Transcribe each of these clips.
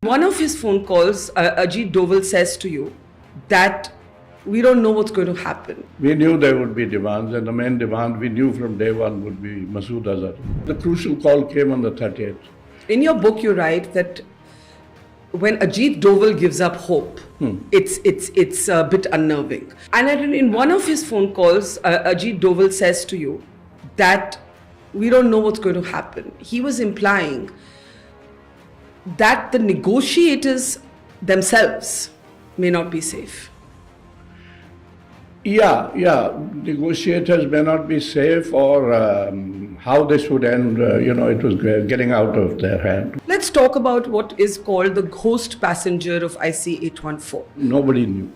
One of his phone calls, Ajit Doval says to you that we don't know what's going to happen. We knew there would be demands, and the main demand we knew from day one would be Masood Azhar. The crucial call came on the 30th. In your book, you write that when Ajit Doval gives up hope, it's a bit unnerving. And in one of his phone calls, Ajit Doval says to you that we don't know what's going to happen. He was implying that the negotiators themselves may not be safe. Yeah. Negotiators may not be safe, or how this would end, it was getting out of their hand. Let's talk about what is called the ghost passenger of IC 814. Nobody knew.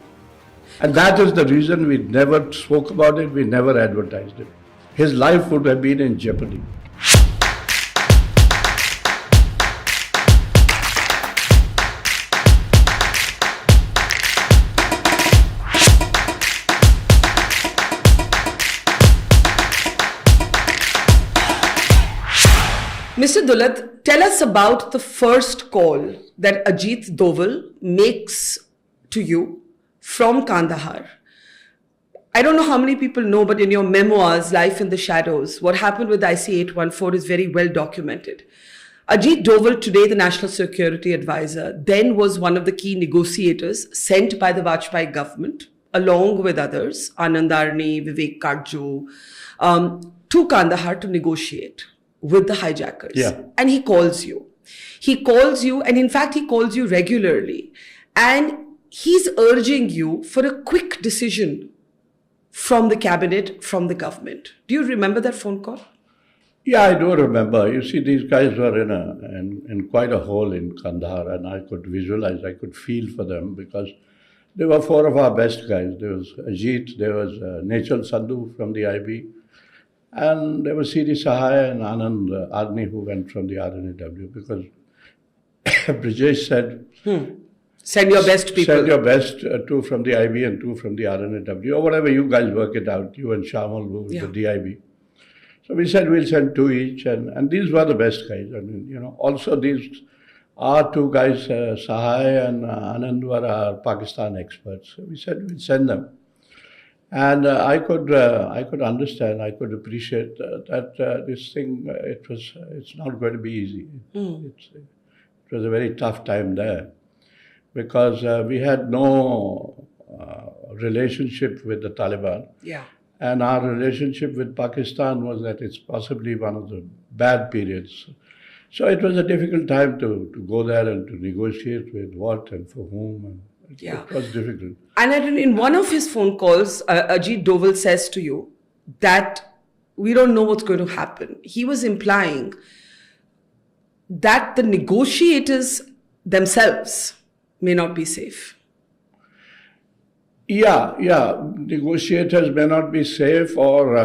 And that is the reason we never spoke about it, we never advertised it. His life would have been in jeopardy. Mr. Dulat, tell us about the first call that Ajit Doval makes to you from Kandahar. I don't know how many people know, but in your memoirs, Life in the Shadows, what happened with IC 814 is very well documented. Ajit Doval, today the National Security Advisor, then was one of the key negotiators sent by the Vajpayee government, along with others, Anand Arni, Vivek Karjo, to Kandahar to negotiate with the hijackers. Yeah. And he calls you. And in fact, he calls you regularly. And he's urging you for a quick decision from the cabinet, from the government. Do you remember that phone call? Yeah, I do remember. You see, these guys were in quite a hole in Kandahar, and I could visualize, I could feel for them, because they were four of our best guys. There was Ajit, there was Nechal Sandhu from the IB, and there was C.D. Sahai and Anand Arni, who went from the RNAW, because Brijesh said, Send your best people. Send your best, two from the IB and two from the RNAW, or whatever, you guys work it out, you and Shamal, who was the DIB. So we said we'll send two each, and these were the best guys. I mean, also these are two guys, Sahai and Anand, were our Pakistan experts. So we said we'll send them. And I could understand, I could appreciate that this thing, it's not going to be easy. It was a very tough time there, because we had no relationship with the Taliban. Yeah. And our relationship with Pakistan was that it's possibly one of the bad periods. So it was a difficult time to go there and to negotiate with what and for whom. And it was difficult. And in one of his phone calls, Ajit Doval says to you that we don't know what's going to happen. He was implying that the negotiators themselves may not be safe. Yeah. Negotiators may not be safe, or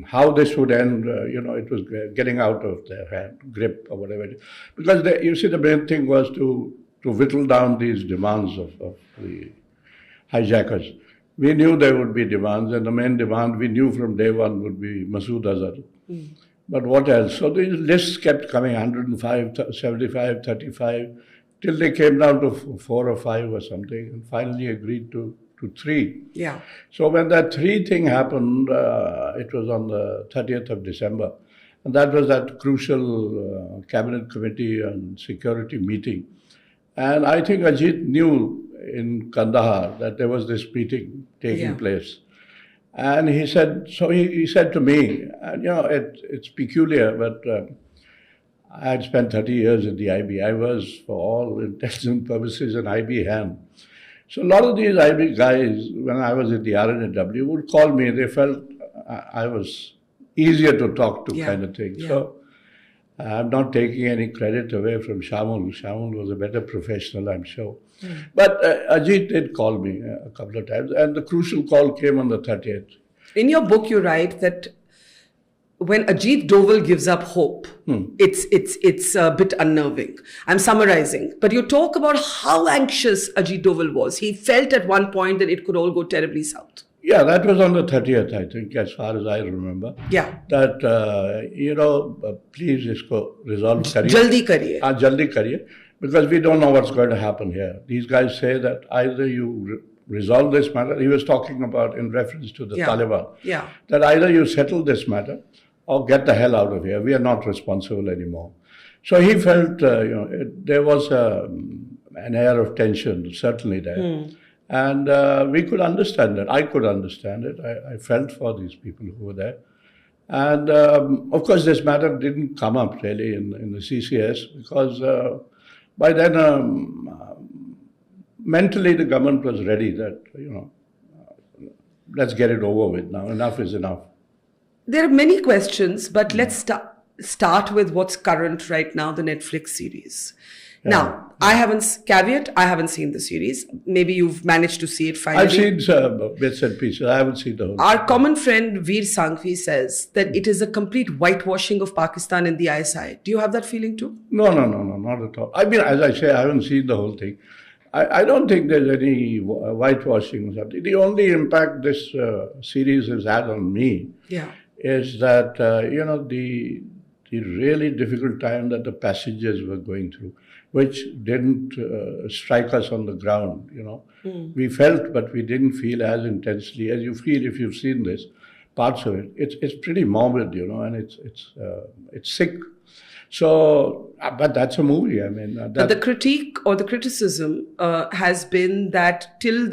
how this would end, it was getting out of their hand, grip, or whatever. Because you see, the main thing was to whittle down these demands of the hijackers. We knew there would be demands, and the main demand we knew from day one would be Masood Azhar. But what else? So these lists kept coming, 105, 75, 35, till they came down to 4 or 5 or something, and finally agreed to 3. Yeah. So when that 3 thing happened, it was on the 30th of December. And that was that crucial cabinet committee and security meeting. And I think Ajit knew in Kandahar that there was this meeting taking place. And he said, he said to me, and it's peculiar, but I had spent 30 years in the IB. I was, for all intents and purposes, an IB hand. So a lot of these IB guys, when I was in the RNAW, would call me. They felt I was easier to talk to, kind of thing. So I'm not taking any credit away from Shamal. Shamal was a better professional, I'm sure. But Ajit did call me a couple of times, and the crucial call came on the 30th. In your book, you write that when Ajit Doval gives up hope, it's a bit unnerving. I'm summarizing, but you talk about how anxious Ajit Doval was. He felt at one point that it could all go terribly south. Yeah, that was on the 30th, I think, as far as I remember. Yeah. That, please isko resolve kariye. Jaldi kariye. Jaldi kariye. because we don't know what's going to happen here. These guys say that either you resolve this matter, he was talking about in reference to the Taliban, that either you settle this matter or get the hell out of here. We are not responsible anymore. So he felt, there was an air of tension, certainly there. And we could understand it. I could understand it. I felt for these people who were there. And of course, this matter didn't come up really in the CCS because by then, mentally, the government was ready that, let's get it over with now. Enough is enough. There are many questions, but let's start with what's current right now, the Netflix series. Now, I haven't seen the series. Maybe you've managed to see it finally. I've seen bits and pieces. I haven't seen the whole Our common friend Veer Sanghvi says that it is a complete whitewashing of Pakistan in the ISI. Do you have that feeling too? No, not at all. I mean, as I say, I haven't seen the whole thing. I don't think there's any whitewashing or something. The only impact this series has had on me is that, the really difficult time that the passengers were going through, which didn't strike us on the ground, We felt, but we didn't feel as intensely as you feel if you've seen this, parts of it. It's pretty morbid, and it's sick. So, but that's a movie. I mean, but the critique or the criticism has been that till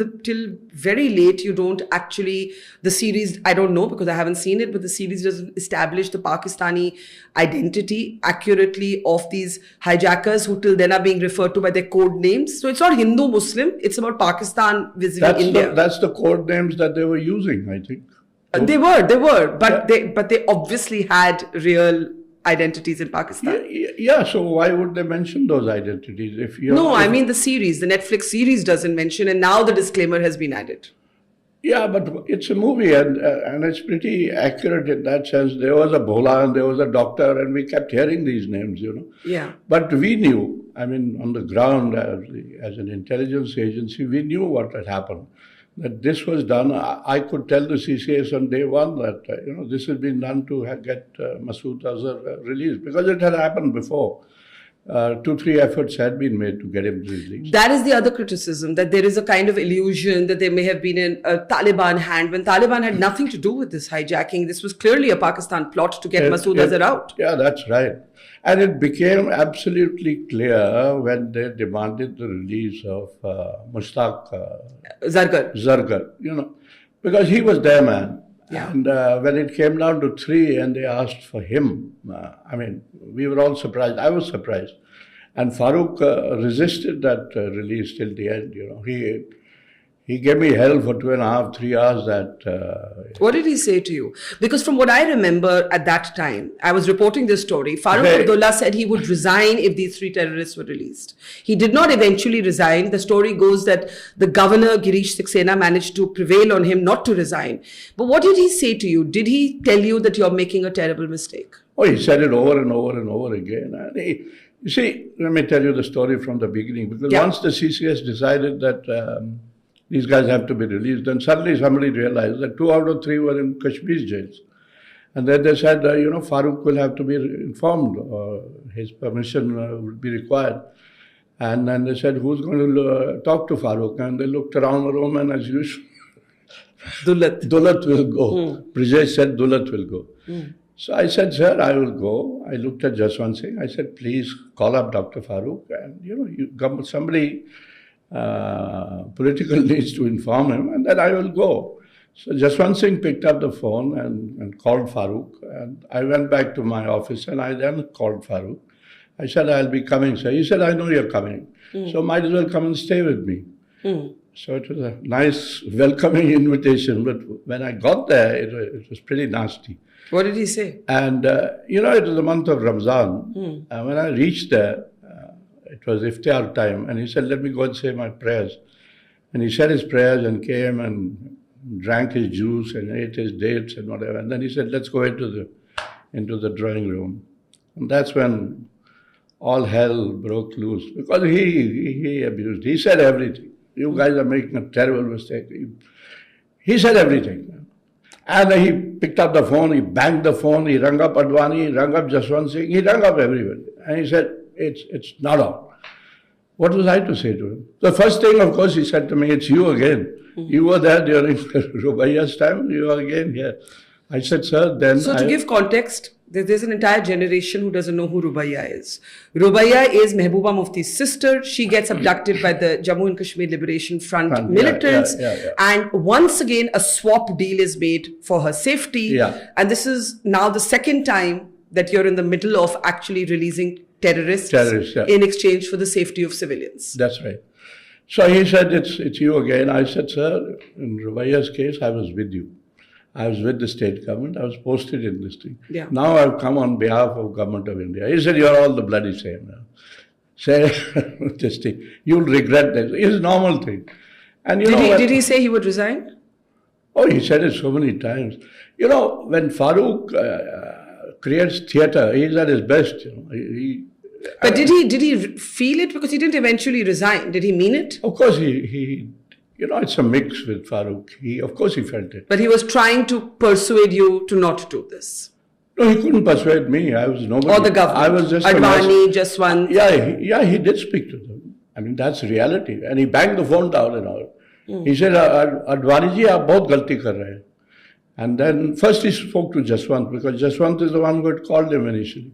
very late you don't actually, the series, I don't know because I haven't seen it, but the series doesn't establish the Pakistani identity accurately of these hijackers who till then are being referred to by their code names. So it's not Hindu Muslim, it's about Pakistan vis-a-vis India. That's the code names that they were using, I think. They were, but they obviously had real identities in Pakistan. Yeah, so why would they mention those identities? I mean the series, the Netflix series doesn't mention, and now the disclaimer has been added. Yeah, but it's a movie and it's pretty accurate in that sense. There was a Bhola and there was a doctor and we kept hearing these names, Yeah. But we knew, I mean, on the ground as an intelligence agency, we knew what had happened. That this was done. I could tell the CCS on day one that, this has been done to get Masood Azhar released because it had happened before. 2-3 efforts had been made to get him released. That is the other criticism, that there is a kind of illusion that there may have been a Taliban hand when Taliban had nothing to do with this hijacking. This was clearly a Pakistan plot to get Masood Azhar out. Yeah, that's right. And it became absolutely clear when they demanded the release of Mushtaq Zargar, because he was their man. Yeah. And when it came down to 3 and they asked for him, we were all surprised. I was surprised. And Farooq resisted that release till the end, He gave me hell for 2.5, 3 hours that... What did he say to you? Because from what I remember at that time, I was reporting this story, Farooq Abdullah said he would resign if these 3 terrorists were released. He did not eventually resign. The story goes that the governor, Girish Saxena, managed to prevail on him not to resign. But what did he say to you? Did he tell you that you're making a terrible mistake? Oh, he said it over and over and over again. And you see, let me tell you the story from the beginning. Because once the CCS decided that... these guys have to be released. Then suddenly somebody realized that 2 out of 3 were in Kashmir jails. And then they said, Farooq will have to be informed, or his permission will be required. And then they said, who's going to talk to Farooq? And they looked around the room and as usual, Dulat will go. Brijesh said Dulat will go. So I said, sir, I will go. I looked at Jaswant Singh. I said, please call up Dr. Farooq. And, somebody... political needs to inform him, and then I will go. So Jaswant Singh picked up the phone and called Farooq, and I went back to my office and I then called Farooq. I said, I'll be coming, sir. He said, I know you're coming, so might as well come and stay with me. So it was a nice welcoming invitation, but when I got there, it was pretty nasty. What did he say? And, it was the month of Ramzan, and when I reached there, it was iftar time, and he said, let me go and say my prayers. And he said his prayers and came and drank his juice and ate his dates and whatever. And then he said, let's go into the drawing room. And that's when all hell broke loose, because he abused. He said everything. You guys are making a terrible mistake. He said everything. And he picked up the phone, he banged the phone, he rang up Advani, he rang up Jaswant Singh, he rang up everybody. And he said, it's not on. What was I to say to him? The first thing, of course, he said to me, it's you again. You were there during Rubaiya's time, you are again here. I said, sir, then So to give context, there's an entire generation who doesn't know who Rubaiya is. Rubaiya is Mehbooba Mufti's sister. She gets abducted by the Jammu and Kashmir Liberation Front militants. And once again, a swap deal is made for her safety. And this is now the second time that you're in the middle of actually releasing terrorists in exchange for the safety of civilians. That's right. So he said, it's you again. I said, sir, in Rubaiya's case, I was with you. I was with the state government. I was posted in this thing. Now I've come on behalf of government of India. He said, you're all the bloody same now. Say this thing. You'll regret this. It's a normal thing. And did he say he would resign? Oh, he said it so many times. You know, when Farooq creates theatre, he's at his best. But did he feel it? Because he didn't eventually resign. Did he mean it? Of course, he it's a mix with Farooq. Of course he felt it. But he was trying to persuade you to not do this. No, he couldn't persuade me. I was nobody. Or the government. I was just Advani, Jaswant. He did speak to them. I mean, that's reality. And he banged the phone down and all. He said, Advani ji, aap bahut galti kar rahe hain. And then first he spoke to Jaswant, because Jaswant is the one who had called him initially.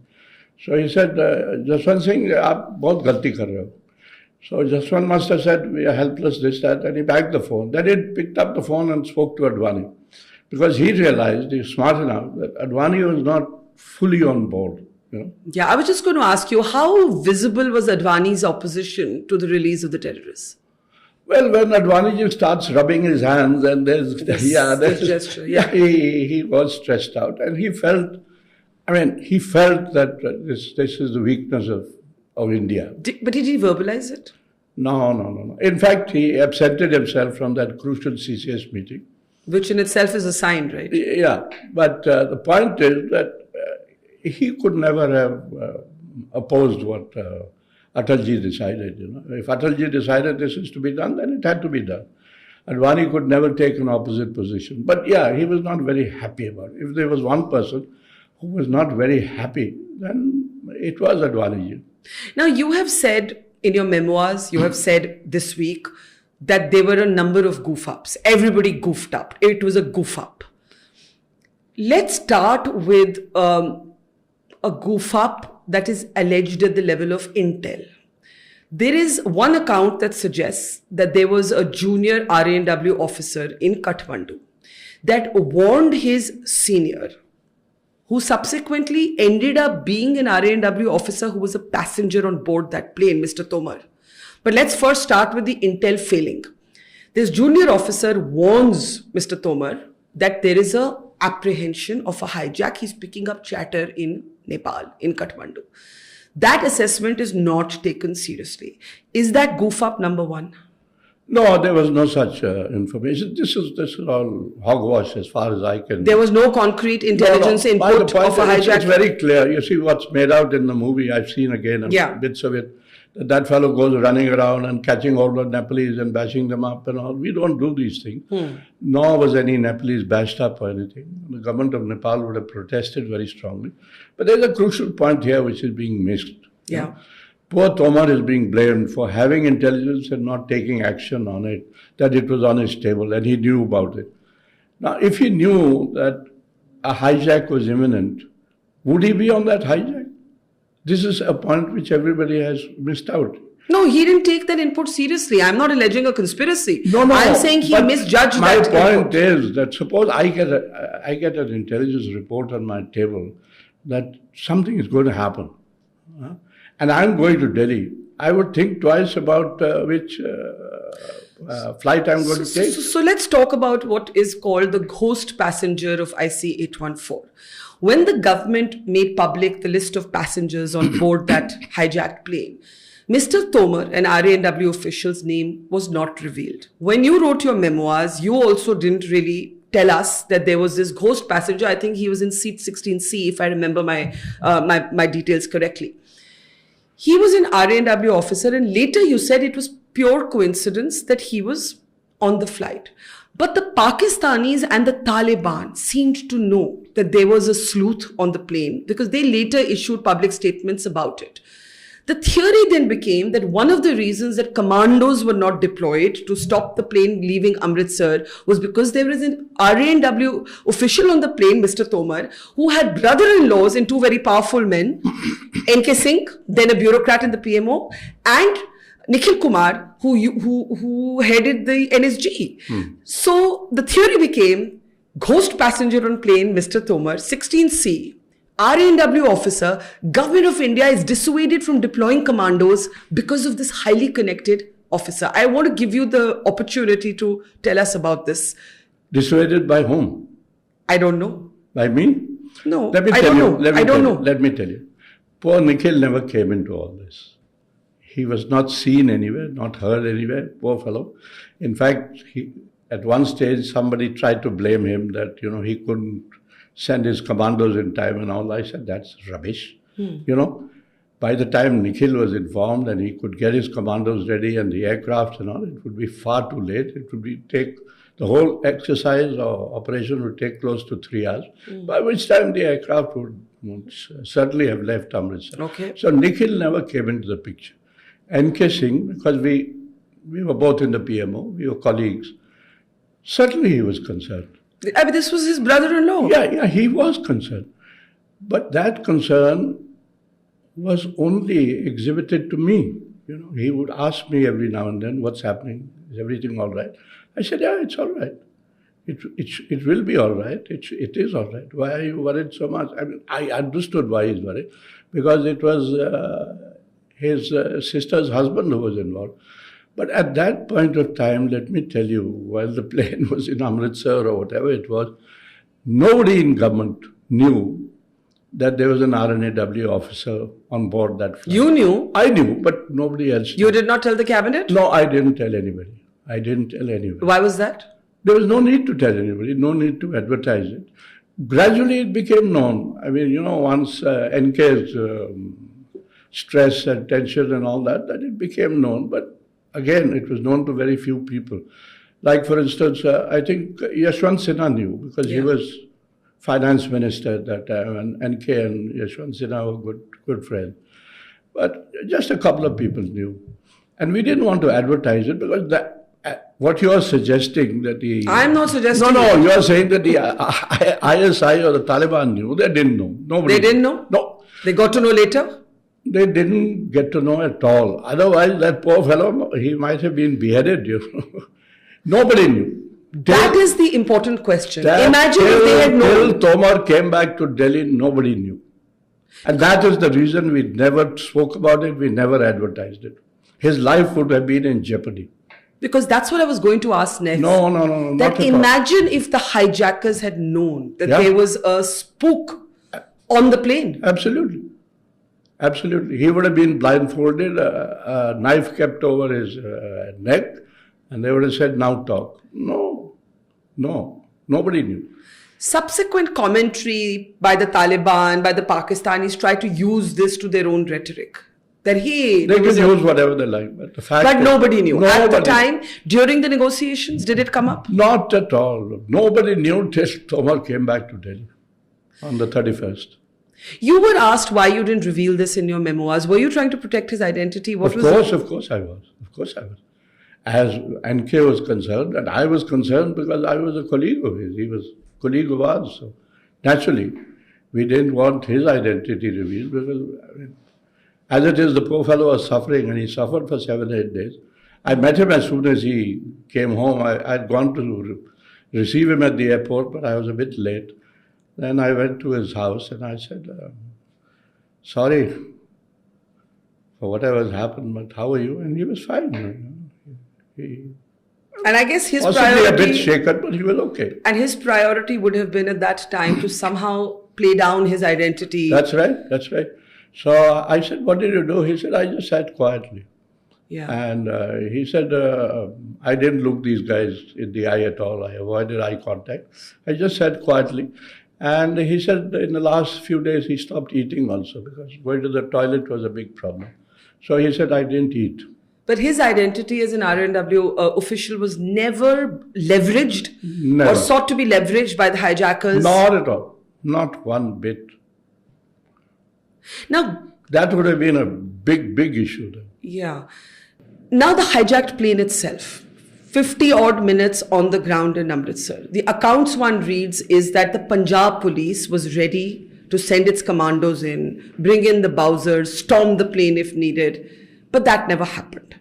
So he said, Jaswant Singh, aap bahut galti kar rahe ho. So Jaswant must have said, we are helpless, this, that, and he bagged the phone. Then he picked up the phone and spoke to Advani. Because he realized, he's smart enough, that Advani was not fully on board. Yeah, I was just going to ask you, how visible was Advani's opposition to the release of the terrorists? Well, when Advani starts rubbing his hands and there's gesture, he was stressed out. And he felt that this is the weakness of India. But did he verbalize it? No. In fact, he absented himself from that crucial CCS meeting. Which in itself is a sign, right? Yeah, but the point is that he could never have opposed what Atalji decided. If Atalji decided this is to be done, then it had to be done. Advani could never take an opposite position. But yeah, he was not very happy about it. If there was one person who was not very happy, then it was Advani. Now, you have said in your memoirs, you have said this week that there were a number of goof-ups. Everybody goofed up. It was a goof-up. Let's start with a goof-up that is alleged at the level of intel. There is one account that suggests that there was a junior RANW officer in Kathmandu that warned his senior, who subsequently ended up being an RANW officer who was a passenger on board that plane, Mr. Tomar. But let's first start with the intel failing. This junior officer warns Mr. Tomar that there is a apprehension of a hijack. He's picking up chatter in Nepal, in Kathmandu. That assessment is not taken seriously. Is that goof up number one? No, there was no such information. This is all hogwash as far as I can. There was no concrete intelligence input of a hijack. It's very clear. You see what's made out in the movie. I've seen again bits of it. That fellow goes running around and catching all the Nepalese and bashing them up and all. We don't do these things. Nor was any Nepalese bashed up or anything. The government of Nepal would have protested very strongly. But there's a crucial point here which is being missed. Yeah. Poor Tomar is being blamed for having intelligence and not taking action on it, that it was on his table and he knew about it. Now, if he knew that a hijack was imminent, would he be on that hijack? This is a point which everybody has missed out. No, he didn't take that input seriously. I'm not alleging a conspiracy. No. I'm saying he misjudged my that point is that suppose I get an intelligence report on my table that something is going to happen. And I'm going to Delhi, I would think twice about which flight I'm going to take. So let's talk about what is called the ghost passenger of IC-814. When the government made public the list of passengers on board that hijacked plane, Mr. Tomar, an RANW official's name was not revealed. When you wrote your memoirs, you also didn't really tell us that there was this ghost passenger. I think he was in seat 16C, if I remember my details correctly. He was an RANW officer, and later you said it was pure coincidence that he was on the flight. But the Pakistanis and the Taliban seemed to know that there was a sleuth on the plane because they later issued public statements about it. The theory then became that one of the reasons that commandos were not deployed to stop the plane leaving Amritsar was because there was an RANW official on the plane, Mr. Tomar, who had brother-in-laws in two very powerful men, N.K. Singh, then a bureaucrat in the PMO, and Nikhil Kumar, who headed the NSG. So the theory became ghost passenger on plane, Mr. Tomar, 16C. RANW officer, Government of India is dissuaded from deploying commandos because of this highly connected officer. I want to give you the opportunity to tell us about this. Dissuaded by whom? I don't know. By me? No, Let me I tell don't you. know. I don't know. Let me tell you. Poor Nikhil never came into all this. He was not seen anywhere, not heard anywhere. Poor fellow. In fact, at one stage, somebody tried to blame him that, he couldn't send his commandos in time and all. I said, that's rubbish. By the time Nikhil was informed and he could get his commandos ready and the aircraft and all, it would be far too late. It would take the whole exercise or operation would take close to 3 hours, by which time the aircraft would certainly have left Amritsar. Okay. So Nikhil never came into the picture. N.K. Singh, because we were both in the PMO, we were colleagues, certainly he was concerned. I mean, this was his brother-in-law. Yeah, he was concerned. But that concern was only exhibited to me. He would ask me every now and then, what's happening? Is everything all right? I said, yeah, it's all right. It will be all right. It is all right. Why are you worried so much? I mean, I understood why he's worried, because it was his sister's husband who was involved. But at that point of time, let me tell you, while the plane was in Amritsar or whatever it was, nobody in government knew that there was an RNAW officer on board that flight. You knew? I knew, but nobody else knew. You did not tell the cabinet? No, I didn't tell anybody. Why was that? There was no need to tell anybody, no need to advertise it. Gradually it became known. I mean, once NK's stress and tension and all that it became known. But again, it was known to very few people. Like, for instance, I think Jaswant Singh knew, because he was finance minister at that time, and NK and Jaswant Singh were good friends. But just a couple of people knew. And we didn't want to advertise it, because what you are suggesting that the... I'm not suggesting... No, you are saying that the ISI or the Taliban knew. They didn't know. Nobody. They didn't know? No. They got to know later? They didn't get to know at all. Otherwise, that poor fellow, he might have been beheaded, Nobody knew. That is the important question. Imagine if they had known. Till Tomar came back to Delhi, nobody knew. And that is the reason we never spoke about it, we never advertised it. His life would have been in jeopardy. Because that's what I was going to ask next. No. That imagine if the hijackers had known that there was a spook on the plane. Absolutely. He would have been blindfolded, a knife kept over his neck, and they would have said, now talk. No. Nobody knew. Subsequent commentary by the Taliban, by the Pakistanis, tried to use this to their own rhetoric. That they can use whatever they like. But the fact but nobody knew. At the time, during the negotiations, did it come up? Not at all. Nobody knew till Tomar came back to Delhi on the 31st. You were asked why you didn't reveal this in your memoirs. Were you trying to protect his identity? Of course I was. As NK was concerned, and I was concerned because I was a colleague of his. He was a colleague of ours. So naturally, we didn't want his identity revealed, because as it is, the poor fellow was suffering, and he suffered for 7-8 days. I met him as soon as he came home. I had gone to receive him at the airport, but I was a bit late. Then I went to his house and I said, sorry for whatever has happened, but how are you? And he was fine. And I guess his possibly priority... a bit shaken, but he was okay. And his priority would have been at that time to somehow play down his identity. That's right. So I said, what did you do? He said, I just sat quietly. Yeah. And he said, I didn't look these guys in the eye at all. I avoided eye contact. I just sat quietly. And he said in the last few days he stopped eating also, because going to the toilet was a big problem. So he said, I didn't eat. But his identity as an RNW official was never leveraged or sought to be leveraged by the hijackers? Not at all. Not one bit. Now, That would have been a big issue then. Yeah. Now the hijacked plane itself, 50 odd minutes on the ground in Amritsar. The accounts one reads is that the Punjab police was ready to send its commandos in, bring in the Bowsers, storm the plane if needed. But that never happened.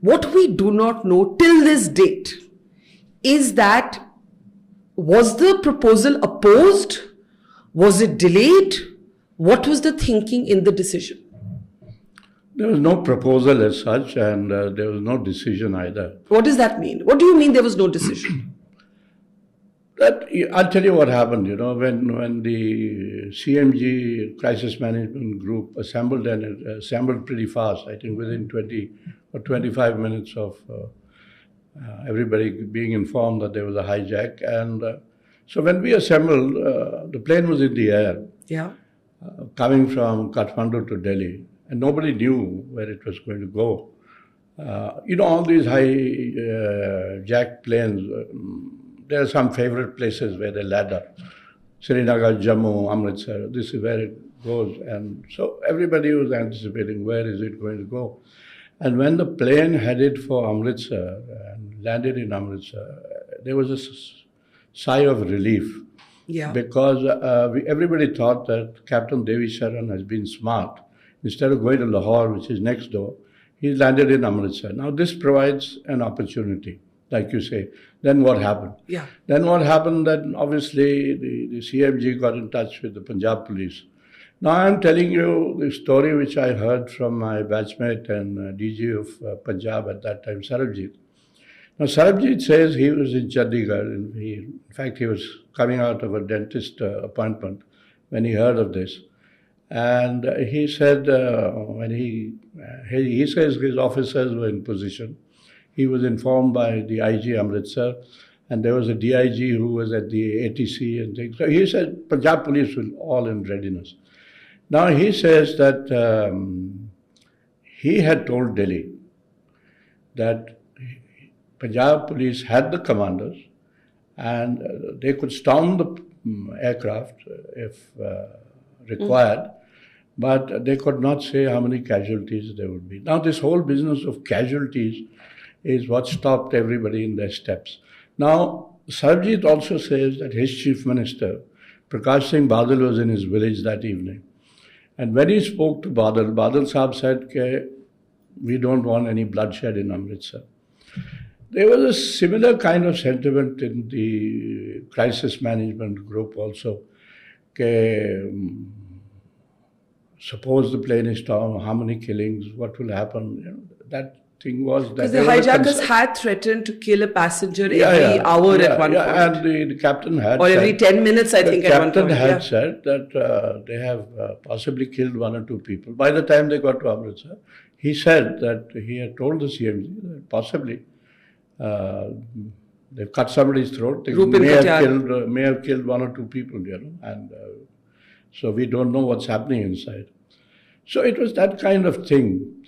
What we do not know till this date is that was the proposal opposed? Was it delayed? What was the thinking in the decision? There was no proposal as such, and there was no decision either. What does that mean? What do you mean there was no decision? I'll tell you what happened, when the CMG Crisis Management Group assembled, and it assembled pretty fast, I think within 20 or 25 minutes of everybody being informed that there was a hijack. And so when we assembled, the plane was in the air, coming from Kathmandu to Delhi, and nobody knew where it was going to go. All these hijacked planes, there are some favorite places where they land up. Srinagar, Jammu, Amritsar, this is where it goes. And so everybody was anticipating where is it going to go. And when the plane headed for Amritsar and landed in Amritsar, there was a sigh of relief. Yeah. Because everybody thought that Captain Devi Sharan has been smart. Instead of going to Lahore, which is next door, he landed in Amritsar. Now this provides an opportunity, like you say. Then what happened? Yeah. Then what happened, that obviously the CMG got in touch with the Punjab police. Now I'm telling you the story which I heard from my batchmate and DG of Punjab at that time, Sarabjit. Now Sarabjit says he was in Chandigarh, and in fact he was coming out of a dentist appointment when he heard of this. And he said when he says his officers were in position, he was informed by the IG Amritsar, and there was a DIG who was at the ATC and things. So he said Punjab police were all in readiness. Now he says that he had told Delhi that Punjab police had the commanders and they could storm the aircraft if required, but they could not say how many casualties there would be. Now this whole business of casualties is what stopped everybody in their steps. Now Sarabjit also says that his chief minister, Prakash Singh Badal, was in his village that evening. And when he spoke to Badal, Badal Sahab said, we don't want any bloodshed in Amritsar. There was a similar kind of sentiment in the crisis management group also. Suppose the plane is stormed, how many killings, what will happen? That thing was that. Because the hijackers had threatened to kill a passenger every hour at one point. And the captain had or every 10 minutes, I think, at one point. The captain had said that they have possibly killed one or two people. By the time they got to Amritsar, he said that he had told the CMG that possibly they've cut somebody's throat. They may have killed one or two people, and so we don't know what's happening inside. So it was that kind of thing.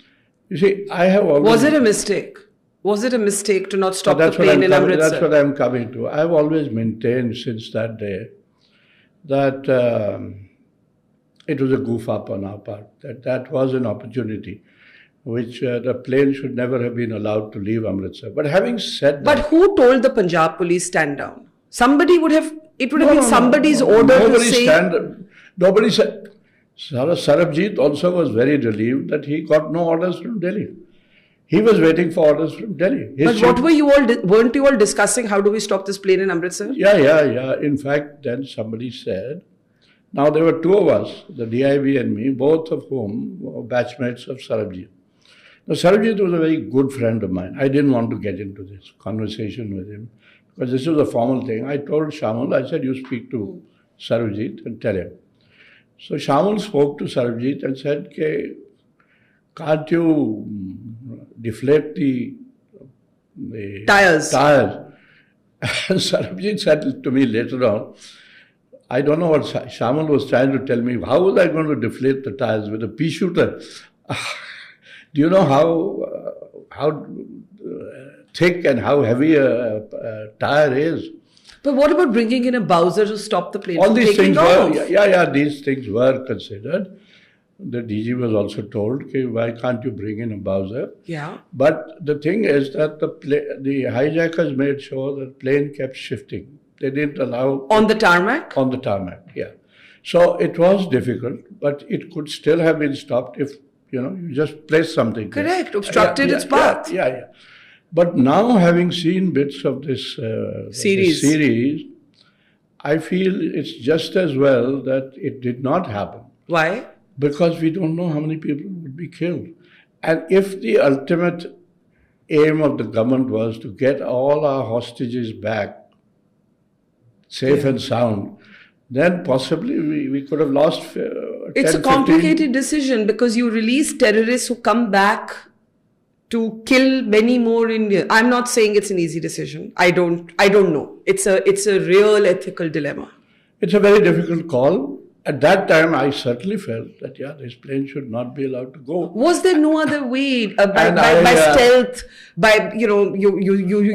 You see, I have always... Was it a mistake? Was it a mistake to not stop the plane in Amritsar? That's what I'm coming to. I've always maintained since that day that it was a goof up on our part, that was an opportunity which the plane should never have been allowed to leave Amritsar. But having said that... But who told the Punjab police stand down? Somebody would have... It would have been somebody's order to say... Nobody said... Sarabjit also was very relieved that he got no orders from Delhi. He was waiting for orders from Delhi. But weren't you all discussing how do we stop this plane in Amritsar? Yeah. In fact, then somebody said, now there were two of us, the DIB and me, both of whom were batchmates of Sarabjit. Now Sarabjit was a very good friend of mine. I didn't want to get into this conversation with him because this was a formal thing. I told Shamal, I said, you speak to Sarabjit and tell him. So Shamal spoke to Sarabjit and said, can't you deflate the tires? And Sarabjit said to me later on, I don't know what Shamal was trying to tell me. How was I going to deflate the tires with a pea shooter? Do you know how thick and how heavy a tire is? But what about bringing in a Bowser to stop the plane? All these things were, these things were considered. The DG was also told, okay, why can't you bring in a Bowser? Yeah. But the thing is that the hijackers made sure that plane kept shifting. They didn't allow... On the tarmac? On the tarmac, yeah. So it was difficult, but it could still have been stopped if, you just place something. Correct, obstructed its path. Yeah. But now, having seen bits of this series, I feel it's just as well that it did not happen. Why? Because we don't know how many people would be killed. And if the ultimate aim of the government was to get all our hostages back, safe and sound, then possibly we could have lost 10, It's a complicated decision because you release terrorists who come back to kill many more Indians. I'm not saying it's an easy decision. I don't know. It's a real ethical dilemma. It's a very difficult call. At that time, I certainly felt that, this plane should not be allowed to go. Was there no other way by stealth? You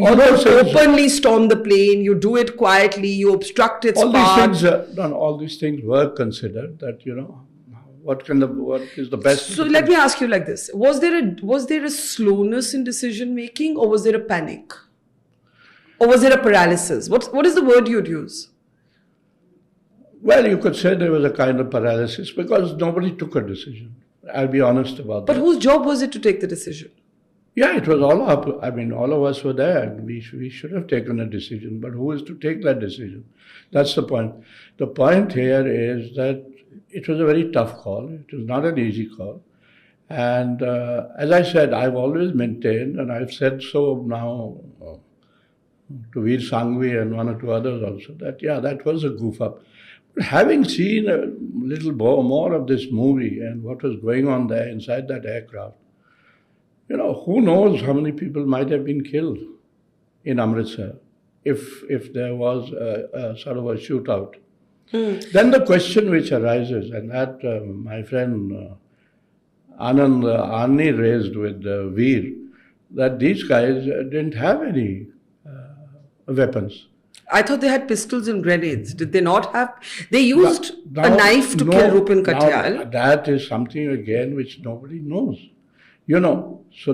openly storm the plane. You do it quietly. You obstruct its path. All these things were considered. That what is the best? So let me ask you like this: was there a slowness in decision making, or was there a panic, or was there a paralysis? What is the word you'd use? Well, you could say there was a kind of paralysis because nobody took a decision. I'll be honest about that. But whose job was it to take the decision? Yeah, it was all of us were there. And we should have taken a decision. But who is to take that decision? That's the point. The point here is that it was a very tough call. It was not an easy call. And as I said, I've always maintained, and I've said so now to Veer Sanghvi and one or two others also, that that was a goof up. Having seen a little more of this movie and what was going on there inside that aircraft, who knows how many people might have been killed in Amritsar if there was a sort of a shootout. Then the question which arises, and that my friend Anand Arni raised with Veer, that these guys didn't have any weapons. I thought they had pistols and grenades. Did they not have? They used a knife to kill Rupin Katyal. That is something again which nobody knows. So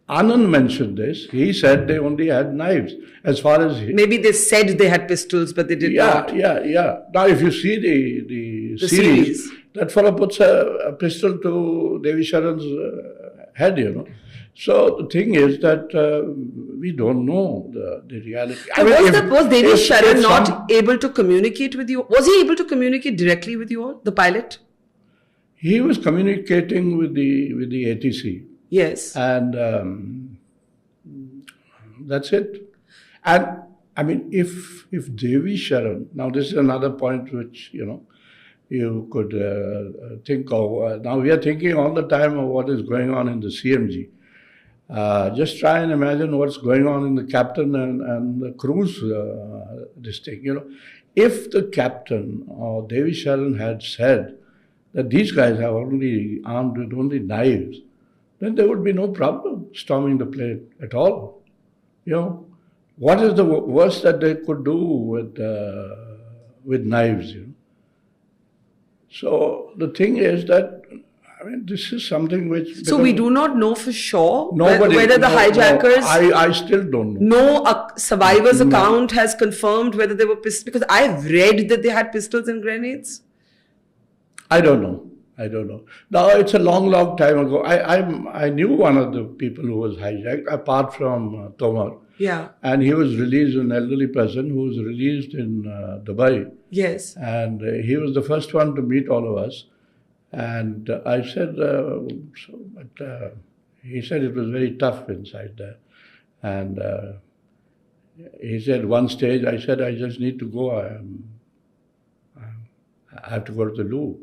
Anand mentioned this. He said they only had knives. As far as maybe they said they had pistols, but they did not. Yeah. Now, if you see the series, that fellow puts a pistol to Devi Sharan's head. So the thing is that we don't know the reality. Was Devi Sharan not able to communicate with you? Was he able to communicate directly with you all, the pilot? He was communicating with the ATC. Yes. And that's it. And I mean, if Devi Sharan, now this is another point which, you could think of. Now we are thinking all the time of what is going on in the CMG. Just try and imagine what's going on in the captain and the crew's this thing. If the captain or Devi Sharan had said that these guys are only armed with only knives, then there would be no problem storming the plane at all. What is the worst that they could do with knives? So the thing is that, this is something which... So we do not know for sure whether the hijackers... No, I still don't know. No survivor's account has confirmed whether they were pistols, because I've read that they had pistols and grenades. I don't know. Now, it's a long time ago. I knew one of the people who was hijacked, apart from Tomar. Yeah. And he was released, an elderly person who was released in Dubai. Yes. And he was the first one to meet all of us. And I said, he said it was very tough inside there. And he said, one stage, I said, I just need to go. I have to go to the loo.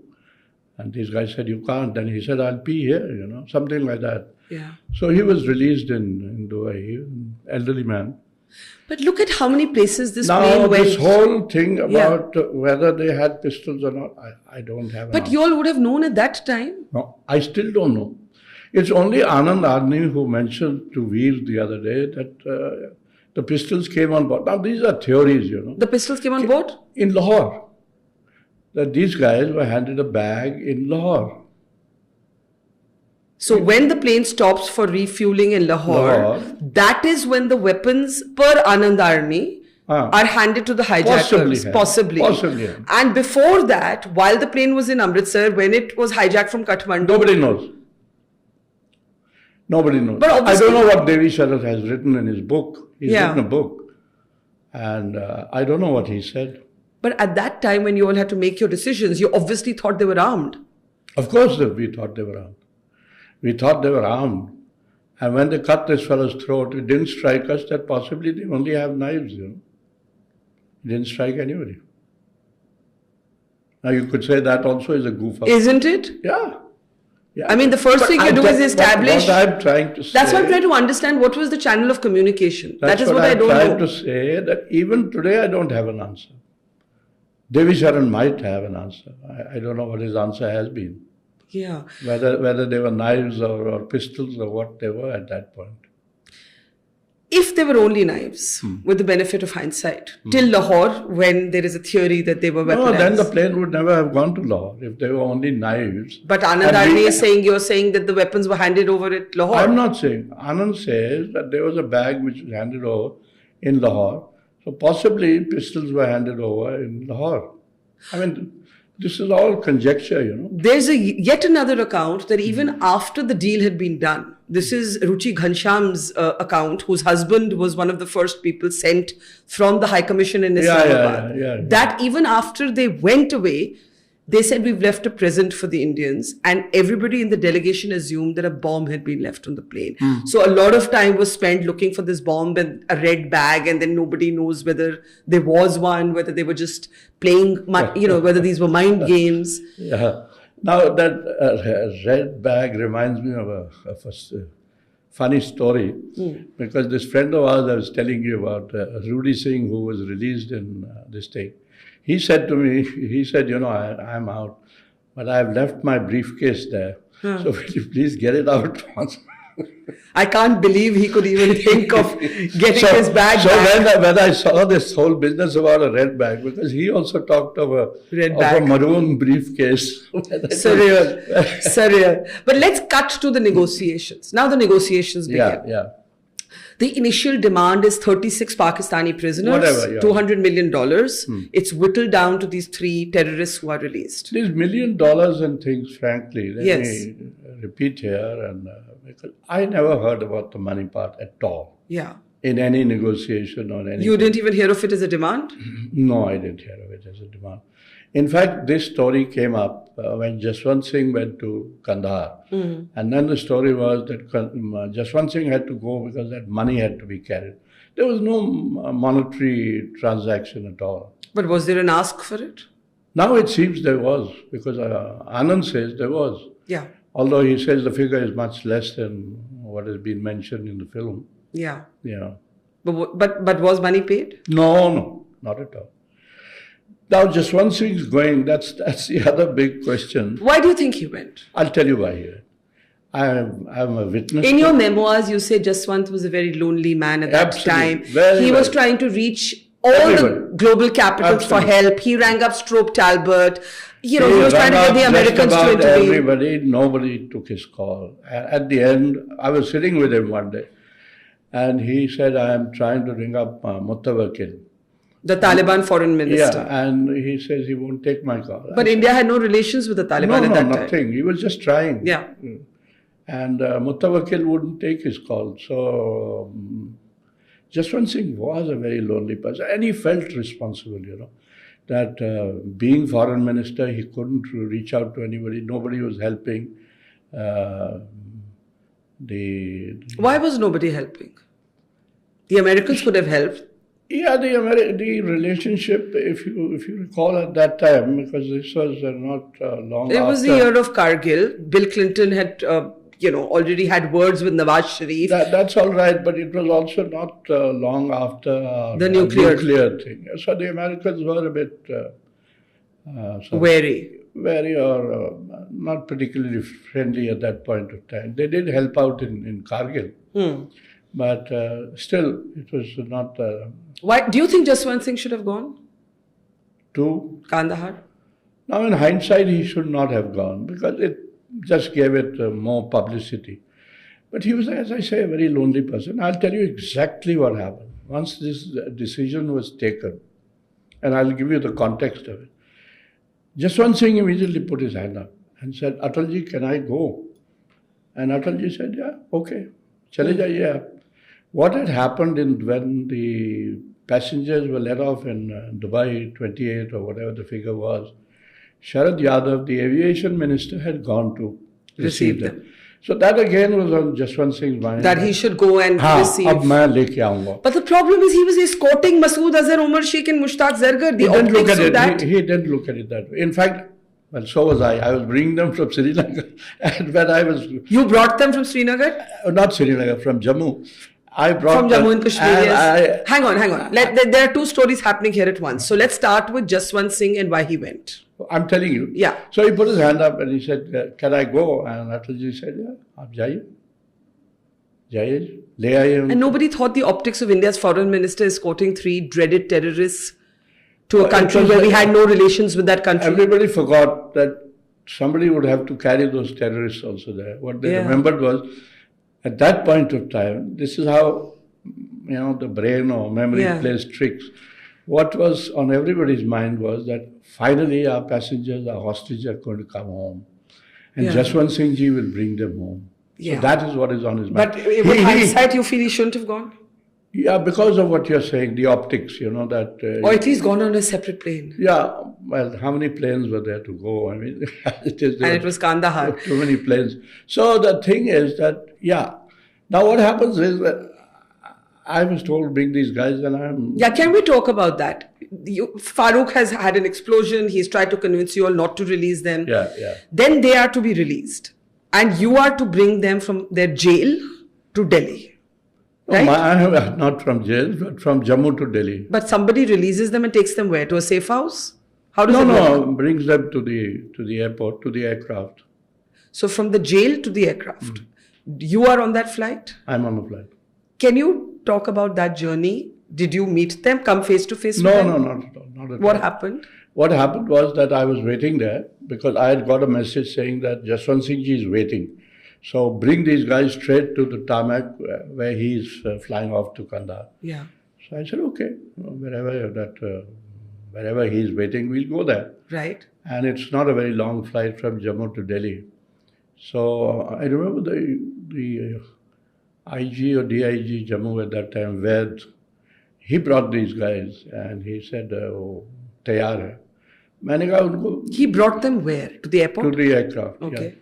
And these guys said, you can't. And he said, I'll pee here, something like that. Yeah. So he was released in Dubai, he was an elderly man. But look at how many places this plane went. Now, this whole thing about whether they had pistols or not, I don't have an But you all would have known at that time? No, I still don't know. It's only Anand Arni who mentioned to Veer the other day that the pistols came on board. Now, these are theories, The pistols came on board? In Lahore. that these guys were handed a bag in Lahore. So when the plane stops for refueling in Lahore, that is when the weapons per Anand Army are handed to the hijackers. Possibly. And before that, while the plane was in Amritsar, when it was hijacked from Kathmandu... Nobody knows. But I don't know what Devi Sharad has written in his book. He's written a book. And I don't know what he said. But at that time, when you all had to make your decisions, you obviously thought they were armed. Of course we thought they were armed. We thought they were armed. And when they cut this fellow's throat, it didn't strike us that possibly they only have knives, It didn't strike anybody. Now you could say that also is a goof up. Isn't it? Yeah. I mean, the first thing you do is establish... What I'm trying to say... That's why I'm trying to understand what was the channel of communication. That is what I don't know. I'm trying to say, that even today I don't have an answer. Devi Sharan might have an answer. I don't know what his answer has been. Yeah. Whether they were knives or pistols or what they were at that point. If they were only knives, with the benefit of hindsight, till Lahore, when there is a theory that they were weaponized. No, then the plane would never have gone to Lahore if they were only knives. But Anand Army is saying, you're saying that the weapons were handed over at Lahore. I'm not saying. Anand says that there was a bag which was handed over in Lahore. So possibly pistols were handed over in Lahore. I mean, this is all conjecture, There's yet another account that even after the deal had been done, this is Ruchi Ghanshyam's account, whose husband was one of the first people sent from the High Commission in Islamabad. That even after they went away, they said, we've left a present for the Indians, and everybody in the delegation assumed that a bomb had been left on the plane. So a lot of time was spent looking for this bomb and a red bag, and then nobody knows whether there was one, whether they were just playing, whether these were mind games. Yeah. Now that red bag reminds me of a funny story, because this friend of ours I was telling you about, Rudy Singh, who was released in this thing. He said to me, I'm out, but I've left my briefcase there. So will you please get it out once? I can't believe he could even think of getting his bag back. So when I saw this whole business about a red bag, because he also talked of a maroon briefcase. Surreal. But let's cut to the negotiations. Now the negotiations begin. Yeah. The initial demand is 36 Pakistani prisoners, $200 million. It's whittled down to these 3 terrorists who are released. These $1 million and things, frankly, let me repeat here, and because I never heard about the money part at all. Yeah. In any negotiation or anything. You didn't even hear of it as a demand? No, I didn't hear of it as a demand. In fact, this story came up when Jaswant Singh went to Kandahar. And then the story was that Jaswant Singh had to go because that money had to be carried. There was no monetary transaction at all. But was there an ask for it? Now it seems there was, because Anand says there was. Yeah. Although he says the figure is much less than what has been mentioned in the film. Yeah. Yeah. But was money paid? No, not at all. Now, Jaswant Singh's going, that's the other big question. Why do you think he went? I'll tell you why he went. I'm a witness. In your memoirs, you say Jaswant was a very lonely man at that time. He was trying to reach all the global capitals for help. He rang up Strobe Talbot. He was trying to get the Americans to intervene. Everybody, nobody took his call. At the end, I was sitting with him one day, and he said, I am trying to ring up Muttawakil. The Taliban foreign minister. Yeah, and he says he won't take my call. But India had no relations with the Taliban at that time. No, nothing. He was just trying. Yeah. And Muttawakil wouldn't take his call. So Jaswant Singh was a very lonely person. And he felt responsible, that being foreign minister, he couldn't reach out to anybody. Nobody was helping. Why was nobody helping? The Americans could have helped. Yeah, the relationship, if you recall at that time, because this was not long after. It was the year of Kargil. Bill Clinton had, already had words with Nawaz Sharif. That's all right, but it was also not long after the nuclear thing. So the Americans were a bit wary or not particularly friendly at that point of time. They did help out in Kargil. But still, it was not... Why do you think Jaswant Singh should have gone to Kandahar? Now, in hindsight, he should not have gone because it just gave it more publicity. But he was, as I say, a very lonely person. I'll tell you exactly what happened. Once this decision was taken, and I'll give you the context of it, Jaswant Singh immediately put his hand up and said, Atalji, can I go? And Atalji said, yeah, okay, chale jaiye aap. What had happened when the passengers were let off in Dubai 28 or whatever the figure was, Sharad Yadav, the aviation minister, had gone to receive them. So that again was on Jaswant Singh's mind. That he should go and receive. Ab main leke aaunga. But the problem is he was escorting Masood Azhar, Umar Sheikh and Mushtaq Zargar. The optics of that. He didn't look at it that way. In fact, well, so was I. I was bringing them from Srinagar. And when I was... You brought them from Srinagar? Not Srinagar, from Jammu. I brought from Jammu and Kashmir, yes. Hang on. There are two stories happening here at once. So let's start with Jaswant Singh and why he went. I'm telling you. Yeah. So he put his hand up and he said, can I go? And Atalji said, yeah, aap jaiye. Jaiye, le aaye. And nobody thought the optics of India's foreign minister escorting 3 dreaded terrorists to a country where we had no relations with that country. Everybody forgot that somebody would have to carry those terrorists also there. What they remembered was, at that point of time, this is how, the brain or memory plays tricks. What was on everybody's mind was that finally our passengers, our hostages are going to come home. And Jaswant Singh ji will bring them home. So that is what is on his mind. But with hindsight, you feel he shouldn't have gone? Yeah, because of what you're saying, the optics, that... or at least gone on a separate plane. Yeah, well, how many planes were there to go? I mean, it was Kandahar. Too many planes. So the thing is that, now what happens is that I was told to bring these guys and I'm... Yeah, can we talk about that? Farooq has had an explosion. He's tried to convince you all not to release them. Yeah. Then they are to be released. And you are to bring them from their jail to Delhi. Right? No, not from jail, but from Jammu to Delhi. But somebody releases them and takes them where? To a safe house? How does it work? No, brings them to the airport, to the aircraft. So from the jail to the aircraft. You are on that flight? I'm on the flight. Can you talk about that journey? Did you meet them, come face to face with them? No, not at all. What happened? What happened was that I was waiting there because I had got a message saying that Jaswant Singh ji is waiting. So bring these guys straight to the tarmac where he is flying off to Kandahar. Yeah. So I said, okay, wherever he is waiting, we'll go there. Right. And it's not a very long flight from Jammu to Delhi. So I remember the IG or DIG Jammu at that time, Ved, he brought these guys and he said, tayar hai. मैंने कहा उनको... He brought them where? To the airport? To the aircraft, okay.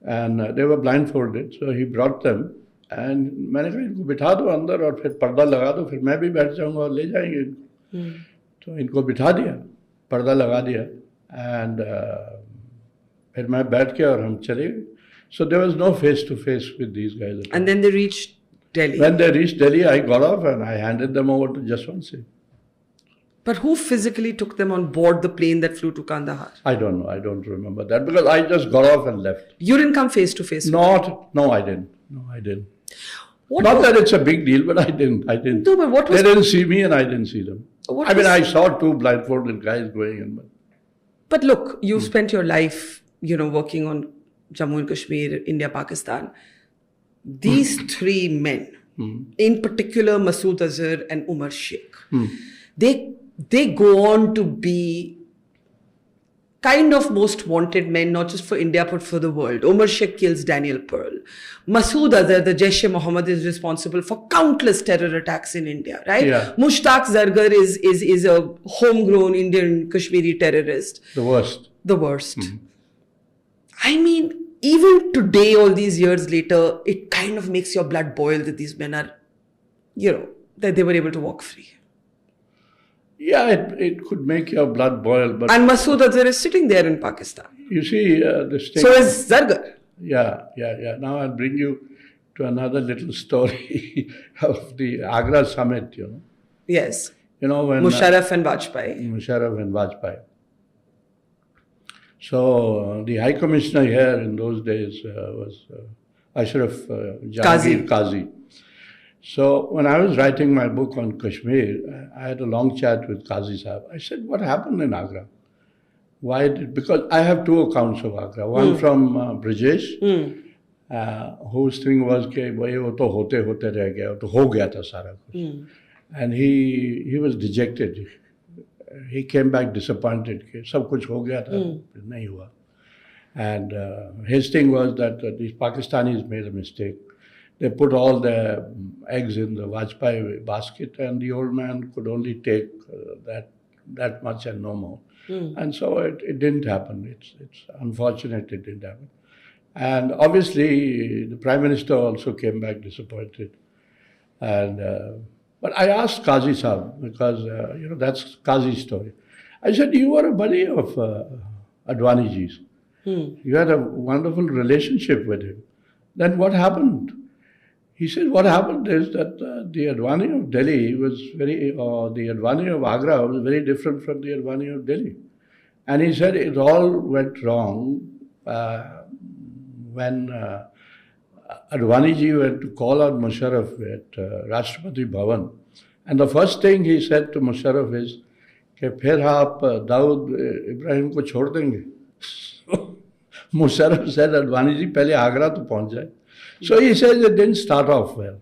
And they were blindfolded, so he brought them. And मैंने कहा इनको बिठा दो अंदर और फिर पर्दा लगा दो, फिर मैं भी बैठ जाऊंगा और ले जाएंगे इनको. तो इनको बिठा दिया, पर्दा लगा दिया, and फिर मैं बैठ के और हम चले गए. So there was no face-to-face with these guys. And then they reached Delhi. When they reached Delhi, I got off and I handed them over to Jaswant Singh. But who physically took them on board the plane that flew to Kandahar? I don't know. I don't remember that because I just got off and left. You didn't come face to face? No, I didn't. Not that it's a big deal, but I didn't. No, but what was... They didn't see me and I didn't see them. I saw 2 blindfolded guys going in. But look, you've spent your life, working on Jammu and Kashmir, India, Pakistan. These 3 men, in particular Masood Azhar and Umar Sheikh, they go on to be kind of most wanted men, not just for India, but for the world. Umar Sheikh kills Daniel Pearl. Masood Azhar, the Jaish-e-Mohammed, is responsible for countless terror attacks in India, right? Yeah. Mushtaq Zargar is a homegrown Indian Kashmiri terrorist. The worst. I mean, even today, all these years later, it kind of makes your blood boil that these men are, that they were able to walk free. Yeah, it could make your blood boil. But and Masood Azhar is sitting there in Pakistan. You see, this thing... So is Zargar. Yeah. Now I'll bring you to another little story of the Agra summit, Yes. When... Musharraf and Vajpayee. So the High Commissioner here in those days was Ashraf Qazi. So when I was writing my book on Kashmir, I had a long chat with Qazi Sahab. I said, what happened in Agra? because I have two accounts of Agra. One from Brajesh, whose thing was कि भाई वो तो होते रह गया, तो हो गया था सारा कुछ. And he was dejected. He came back disappointed कि सब कुछ हो गया था, नहीं हुआ. And his thing was that these Pakistanis made a mistake. They put all their eggs in the Vajpayee basket, and the old man could only take that much and no more. And so it didn't happen. It's unfortunate it didn't happen. And obviously, the Prime Minister also came back disappointed. And but I asked Qazi Saab, because that's Qazi's story. I said, you were a buddy of Advani ji's. You had a wonderful relationship with him. Then what happened? He said, what happened is that the Advani of Delhi was the Advani of Agra was very different from the Advani of Delhi. And he said it all went wrong when Advani ji went to call on Musharraf at Rashtrapati Bhavan. And the first thing he said to Musharraf is, कि फिर आप दाऊद इब्राहिम को छोड़ देंगे. Musharraf said, Advani ji, पहले आगरा तो पहुंच जाए. So he says it didn't start off well.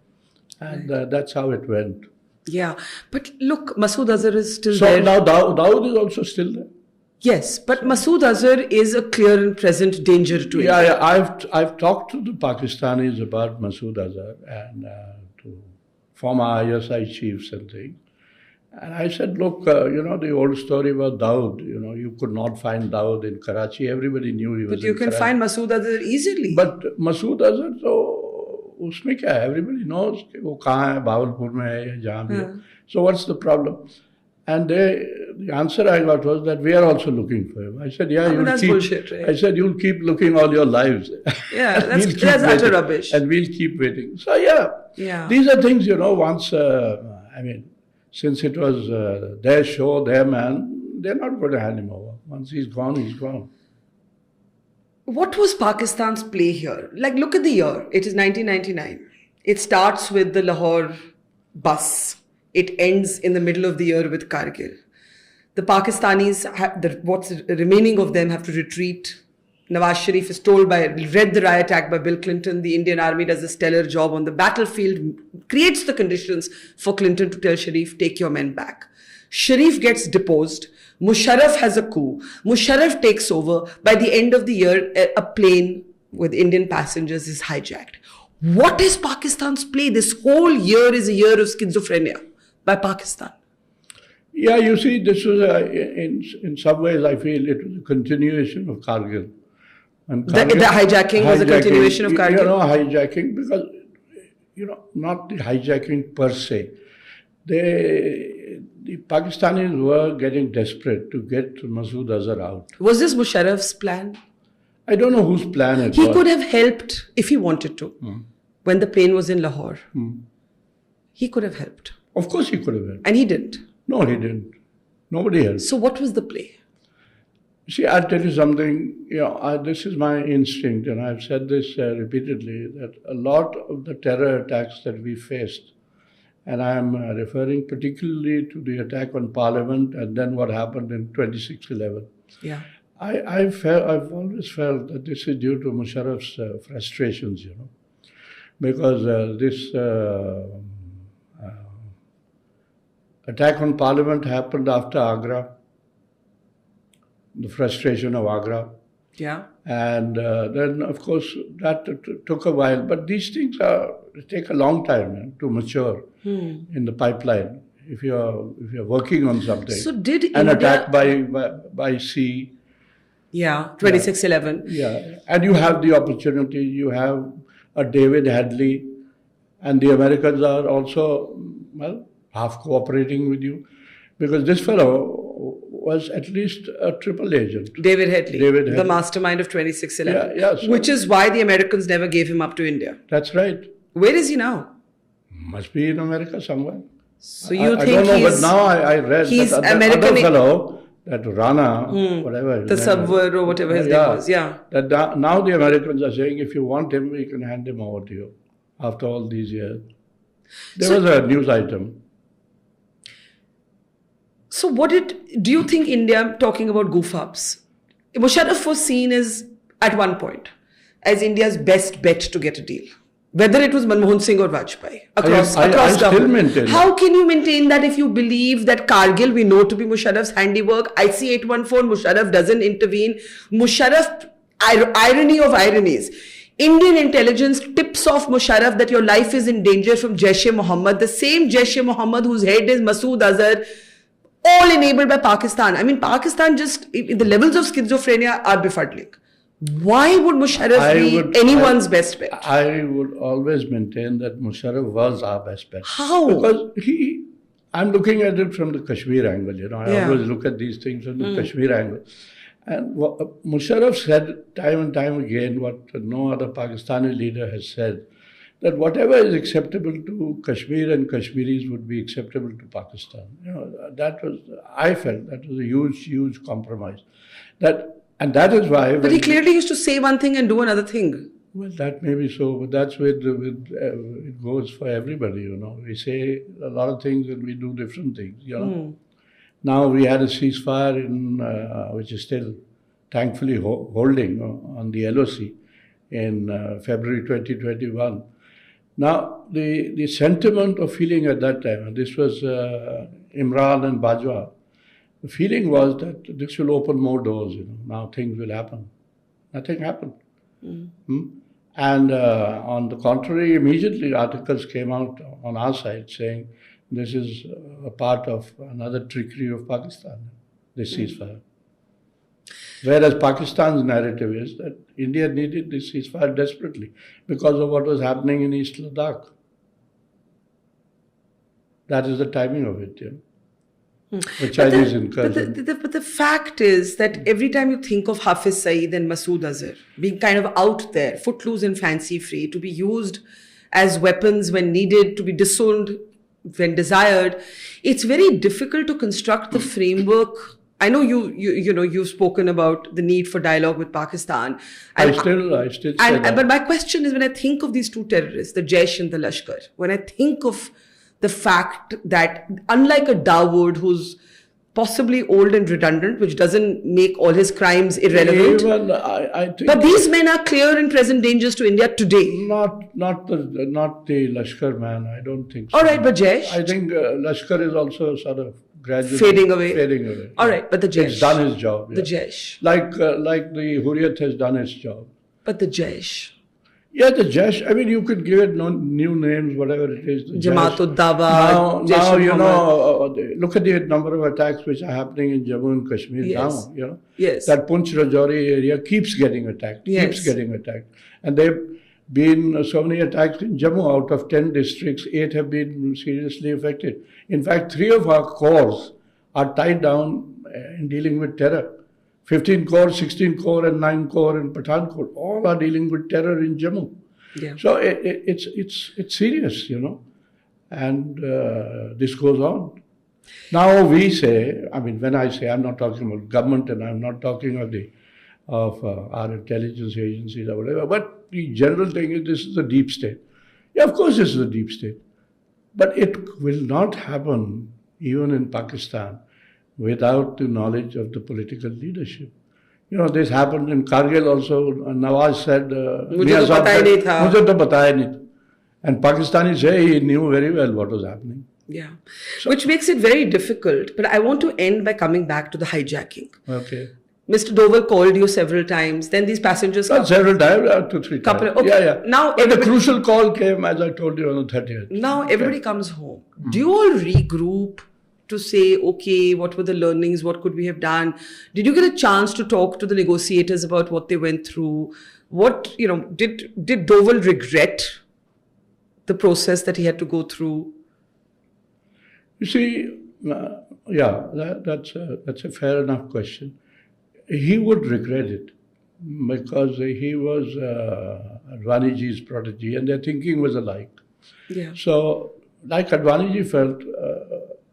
And that's how it went. Yeah. But look, Masood Azhar is still so there. So now Dawood is also still there. Yes, but Masood Azhar is a clear and present danger to India. Yeah, I've talked to the Pakistanis about Masood Azhar and to former ISI chiefs and things. And I said, look, the old story about Dawood, you could not find Dawood in Karachi. Everybody knew he was in Karachi. But you can find Masood Azhar easily. But Masood Azhar, so उसमें क्या है? Everybody knows कि वो कहाँ है, भावलपुर में है या जहाँ भी है. So what's the problem? And the answer I got was that we are also looking for him. I said, that's bullshit, right? I said, you'll keep looking all your lives. Yeah, that's utter rubbish. And we'll keep waiting. So these are things, once, since it was their show, their man, they're not going to hand him over. Once he's gone, he's gone. What was Pakistan's play here? Like, look at the year. It is 1999. It starts with the Lahore bus. It ends in the middle of the year with Kargil. The Pakistanis, what's remaining of them, have to retreat. Nawaz Sharif is read the riot act by Bill Clinton. The Indian army does a stellar job on the battlefield, creates the conditions for Clinton to tell Sharif, take your men back. Sharif gets deposed. Musharraf has a coup. Musharraf takes over. By the end of the year, a plane with Indian passengers is hijacked. What is Pakistan's play? This whole year is a year of schizophrenia by Pakistan. Yeah, you see, this was, in some ways, I feel it was a continuation of Kargil. And the hijacking was a continuation of Kargil? Hijacking, because, not the hijacking per se. The Pakistanis were getting desperate to get Masood Azhar out. Was this Musharraf's plan? I don't know whose plan it was. He could have helped if he wanted to. When the plane was in Lahore. He could have helped. Of course he could have helped. And he didn't. No, he didn't. Nobody helped. So what was the play? See, I'll tell you something. This is my instinct, and I've said this repeatedly, that a lot of the terror attacks that we faced, and I'm referring particularly to the attack on Parliament and then what happened in 26/11. Yeah. I've always felt that this is due to Musharraf's frustrations, because this attack on Parliament happened after Agra, the frustration of Agra. Yeah. And then, of course, that took a while. But these things take a long time to mature in the pipeline. If you're working on something. So did an India... attack by sea. Yeah, 26/11. Yeah, and you have the opportunity. You have a David Hadley, and the Americans are also, half cooperating with you, because this fellow was at least a triple agent. David Hadley, the mastermind of 26/11. Yeah, so which is why the Americans never gave him up to India. That's right. Where is he now? Must be in America somewhere. So you I think don't know, but now I read that other fellow, that Rana, whatever. The subword or whatever his name was, That now the Americans are saying, if you want him, we can hand him over to you after all these years. There was a news item. So do you think India, talking about goof-ups, Musharraf was seen as, at one point, as India's best bet to get a deal. Whether it was Manmohan Singh or Vajpayee, across still maintain How can you maintain that if you believe that Kargil we know to be Musharraf's handiwork, IC-814, Musharraf doesn't intervene, Musharraf, irony of ironies, Indian intelligence tips off Musharraf that your life is in danger from Jaish-e-Mohammed, the same Jaish-e-Mohammed whose head is Masood Azhar, all enabled by Pakistan. I mean, Pakistan just, the levels of schizophrenia are befuddling. Why would Musharraf be anyone's best bet? I would always maintain that Musharraf was our best bet. How? Because I'm looking at it from the Kashmir angle, I always look at these things from the Kashmir angle. And Musharraf said time and time again what no other Pakistani leader has said, that whatever is acceptable to Kashmir and Kashmiris would be acceptable to Pakistan. I felt that was a huge, huge compromise. And that is why... But he clearly used to say one thing and do another thing. Well, that may be so, but that's where it goes for everybody, We say a lot of things and we do different things, Now we had a ceasefire which is still thankfully holding on the LOC in February 2021. Now, the sentiment or feeling at that time, and this was Imran and Bajwa, the feeling was that this will open more doors, now things will happen. Nothing happened. And on the contrary, immediately articles came out on our side saying this is a part of another trickery of Pakistan, this ceasefire. Whereas Pakistan's narrative is that India needed this ceasefire desperately because of what was happening in East Ladakh. That is the timing of it, The Chinese incursion. But the fact is that every time you think of Hafiz Saeed and Masood Azhar being kind of out there, footloose and fancy-free, to be used as weapons when needed, to be disowned when desired, it's very difficult to construct the framework. I know you've spoken about the need for dialogue with Pakistan. I still say that. But my question is, when I think of these two terrorists, the Jaish and the Lashkar, when I think of the fact that unlike a Dawood who's possibly old and redundant, which doesn't make all his crimes irrelevant. Even, I think, but these men are clear and present dangers to India today. Not the Lashkar man. I don't think so. All right, but Jaish? I think Lashkar is also sort of gradually fading away. All right, but the Jaish. It's done his job. The Jaish. Like the Hurriyat has done its job. But the Jaish. Yeah, the Jaish, I mean, you could give it new names, whatever it is. Jamaat-ud-Dawa, now, look at the number of attacks which are happening in Jammu and Kashmir now, Yes. That Poonch-Rajouri area keeps getting attacked, And there have been so many attacks in Jammu. Out of 10 districts, 8 have been seriously affected. In fact, 3 of our corps are tied down in dealing with terror. 15 corps, 16 corps and 9 corps in Pathankot, all are dealing with terror in Jammu. Yeah. So it's serious, and this goes on. Now we say, I mean, when I say, I'm not talking about government and I'm not talking of our intelligence agencies or whatever, but the general thing is this is the deep state. Yeah, of course this is the deep state. But it will not happen even in Pakistan without the knowledge of the political leadership. This happened in Kargil also. Nawaz said, Mujhe to bataya nahi tha. And Pakistanis say he knew very well what was happening. Yeah. So, which makes it very difficult. But I want to end by coming back to the hijacking. Okay. Mr. Doval called you several times. Then these passengers... Not several times, 2-3 times. Okay. Yeah. Now the crucial call came, as I told you, on the 30th. Now everybody comes home. Do you all regroup to say, okay, what were the learnings? What could we have done? Did you get a chance to talk to the negotiators about what they went through? What, did Doval regret the process that he had to go through? You see, that's a fair enough question. He would regret it because he was Advaniji's protege and their thinking was alike. Yeah. So, like Advaniji felt,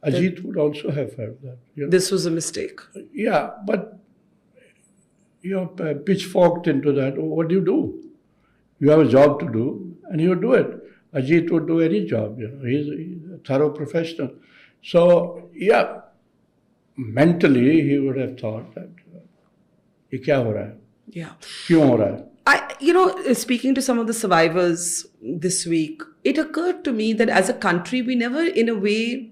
Ajit would also have felt that. This was a mistake. Yeah, but you're pitchforked into that. What do? You have a job to do and you would do it. Ajit would do any job, he's a thorough professional. So, mentally he would have thought that ये क्या हो रहा है? Yeah. क्यों हो रहा है? Speaking to some of the survivors this week, it occurred to me that as a country, we never, in a way,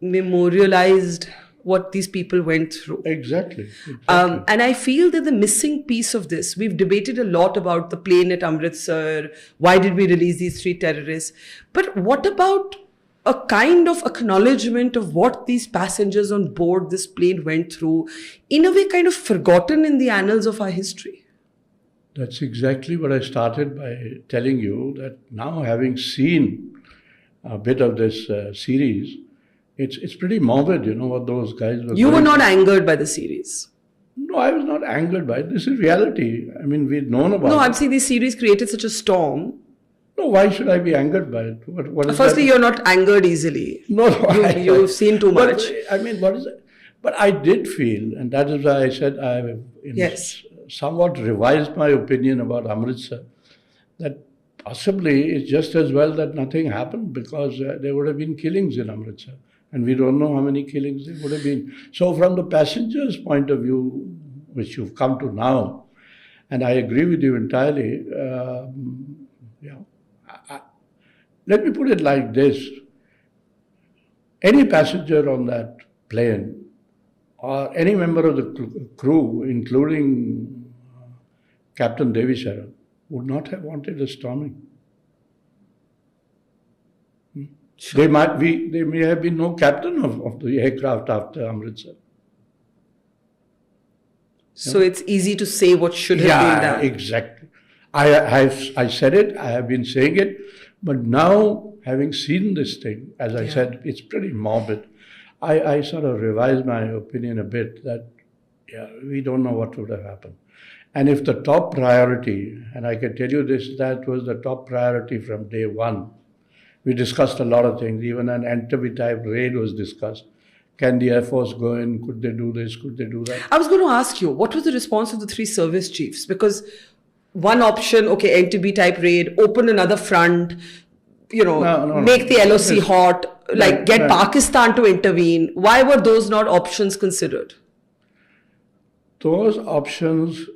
memorialized what these people went through. Exactly. And I feel that the missing piece of this, we've debated a lot about the plane at Amritsar, why did we release these 3 terrorists? But what about a kind of acknowledgement of what these passengers on board this plane went through, in a way kind of forgotten in the annals of our history? That's exactly what I started by telling you, that now having seen a bit of this series, it's pretty morbid, what those guys were You were going not through. angered by the series. No, I was not angered by it. This is reality. I mean, we've known about No, it. I'm saying this series created such a storm. No, why should I be angered by it? What is Firstly, that? you're not angered easily. No, You've seen too but, much. I mean, what is it? But I did feel, and that is why I said I Yes. somewhat revised my opinion about Amritsar, that possibly it's just as well that nothing happened, because there would have been killings in Amritsar. And we don't know how many killings there would have been. So from the passenger's point of view, which you've come to now, and I agree with you entirely, let me put it like this. Any passenger on that plane, or any member of the crew, including Captain Devi Sharan, would not have wanted a storming. Sure. There may have been no captain of the aircraft after Amritsar. So it's easy to say what should have been done. Yeah, exactly. I said it, I have been saying it, but now, having seen this thing, as I said, it's pretty morbid. I sort of revised my opinion a bit that, we don't know what would have happened. And if the top priority, and I can tell you this, that was the top priority from day one. We discussed a lot of things. Even an Entebbe type raid was discussed. Can the Air Force go in? Could they do this? Could they do that? I was going to ask you, what was the response of the 3 service chiefs? Because one option, okay, Entebbe type raid, open another front, make the LOC hot, get Pakistan to intervene. Why were those not options considered? Those options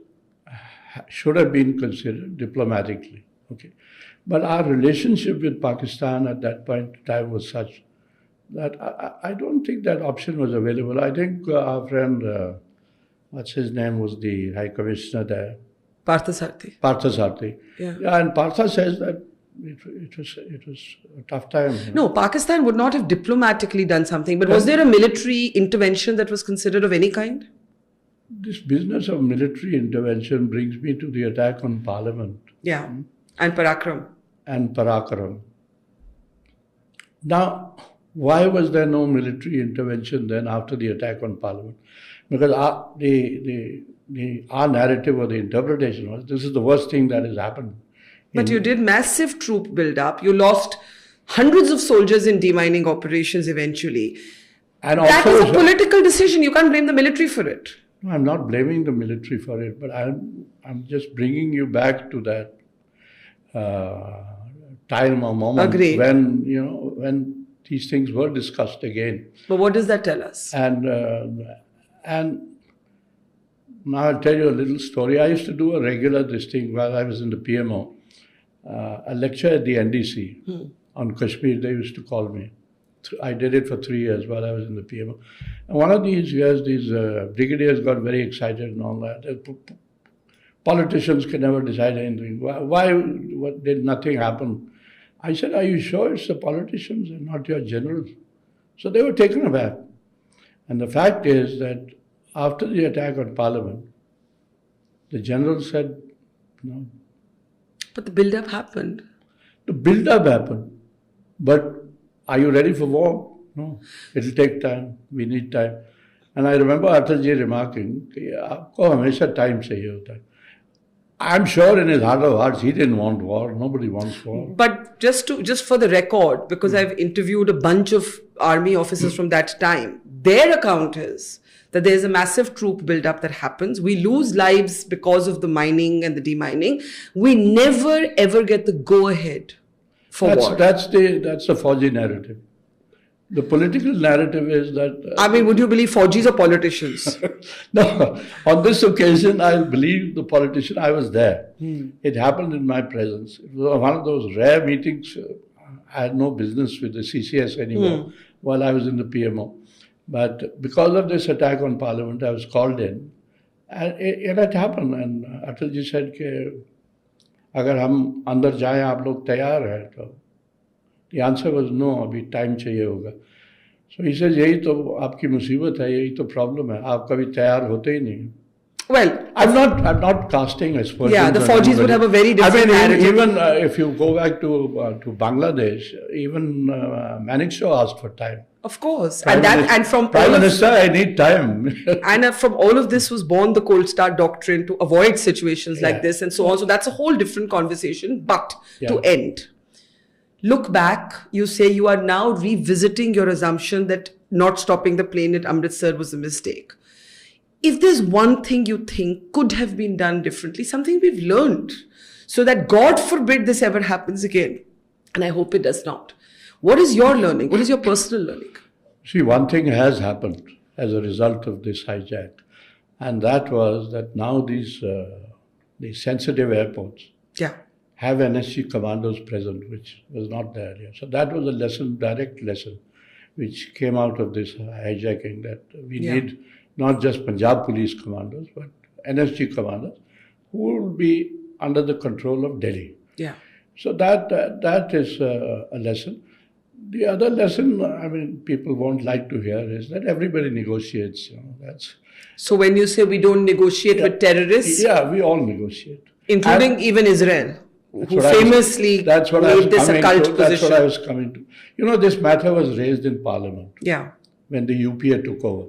should have been considered diplomatically. Okay. But our relationship with Pakistan at that point in time was such that I don't think that option was available. I think our friend, what's his name, was the High Commissioner there. Partha Sarthi. Yeah, and Partha says that it was a tough time. No, Pakistan would not have diplomatically done something, but was there a military intervention that was considered of any kind? This business of military intervention brings me to the attack on Parliament. Yeah, and Parakaram. Now, why was there no military intervention then after the attack on Parliament? Because our narrative or the interpretation was, this is the worst thing that has happened. But you did massive troop build-up. You lost hundreds of soldiers in demining operations eventually. And that is a political decision. You can't blame the military for it. No, I'm not blaming the military for it, but I'm just bringing you back to that time or moment when these things were discussed again. But what does that tell us? And now I'll tell you a little story. I used to do a regular this thing while I was in the PMO, a lecture at the NDC on Kashmir. They used to call me. I did it for 3 years while I was in the PMO. And one of these years, these brigadiers got very excited and all that. Politicians can never decide anything. Why did nothing happen? I said, are you sure it's the politicians and not your generals? So they were taken aback. And the fact is that after the attack on Parliament, the general said, no. But the build-up happened. The build-up happened. But are you ready for war? No. It'll take time. We need time. And I remember Atalji remarking, aapko hamesha time chahiye hota hai. I'm sure in his heart of hearts, he didn't want war. Nobody wants war. But just for the record, because I've interviewed a bunch of army officers from that time, their account is that there's a massive troop buildup that happens. We lose lives because of the mining and the demining. We never ever get the go-ahead for war. That's the Fauji narrative. The political narrative is that... I mean, would you believe Fauji's or politicians? No, on this occasion, I believe the politician. I was there. It happened in my presence. It was one of those rare meetings. I had no business with the CCS anymore while I was in the PMO. But because of this attack on Parliament, I was called in. And it happened. And Atalji said, "Agar hum andar jaye, aap log tayar hai to." The answer was no, abhi time chahiye hoga. So he says, yahi to aapki musibat hai, yahi to problem hai. Aap kabhi tayar hote hi nahi. Well, I'm not casting aspersions. Yeah, the Fauji's would have a very different narrative. Even if you go back to Bangladesh, even Manik Shah asked for time. Of course. Prime Minister, I need time. And from all of this was born the Cold Start doctrine to avoid situations like this and so on. So that's a whole different conversation. But to end, look back, you say you are now revisiting your assumption that not stopping the plane at Amritsar was a mistake. If there's one thing you think could have been done differently, something we've learned, so that God forbid this ever happens again, and I hope it does not. What is your learning? What is your personal learning? See, one thing has happened as a result of this hijack, and that was that now these sensitive airports have NSG commandos present, which was not there earlier. So that was a lesson, direct lesson, which came out of this hijacking, that we need not just Punjab police commandos, but NSG commandos who will be under the control of Delhi. Yeah. So that is a lesson. The other lesson, I mean, people won't like to hear is that everybody negotiates. That's. So when you say we don't negotiate with terrorists, we all negotiate, including even Israel, who famously made this a cult position. That's what I was coming to. You know, this matter was raised in Parliament. Yeah. When the UPA took over.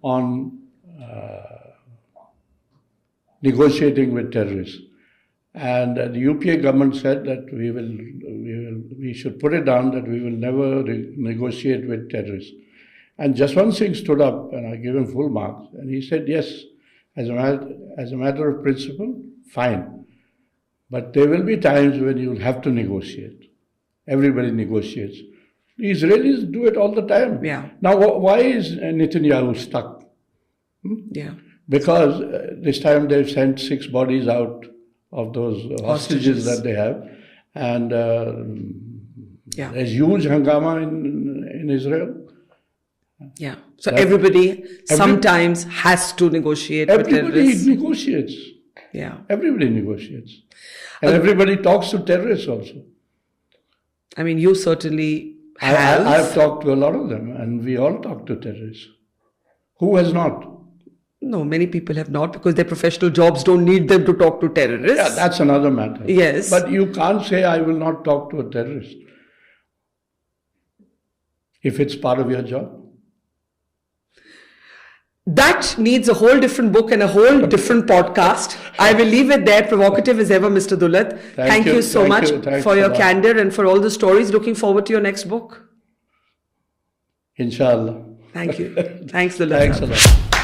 On negotiating with terrorists, and the UPA government said that we should put it down that we will never negotiate with terrorists. And Jaswant Singh stood up, and I gave him full marks, and he said, yes, as a matter of principle, fine, but there will be times when you will have to negotiate. Everybody negotiates. The Israelis do it all the time. Yeah. Now, why is Netanyahu stuck? Yeah. Because this time they've sent 6 bodies out of those hostages that they have. And there's huge hangama in Israel. Yeah. So everybody sometimes has to negotiate with terrorists. Everybody negotiates. Yeah. Everybody negotiates. And everybody talks to terrorists also. I mean, you certainly... I've talked to a lot of them, and we all talk to terrorists. Who has not? No, many people have not, because their professional jobs don't need them to talk to terrorists. Yeah, that's another matter. Yes. But you can't say, I will not talk to a terrorist if it's part of your job. That needs a whole different book and a whole different podcast. I will leave it there. Provocative as ever, Mr. Dulat. Thank you so much for your candor and for all the stories. Looking forward to your next book. Inshallah. Thank you. Thanks, Dulat. Thanks a lot.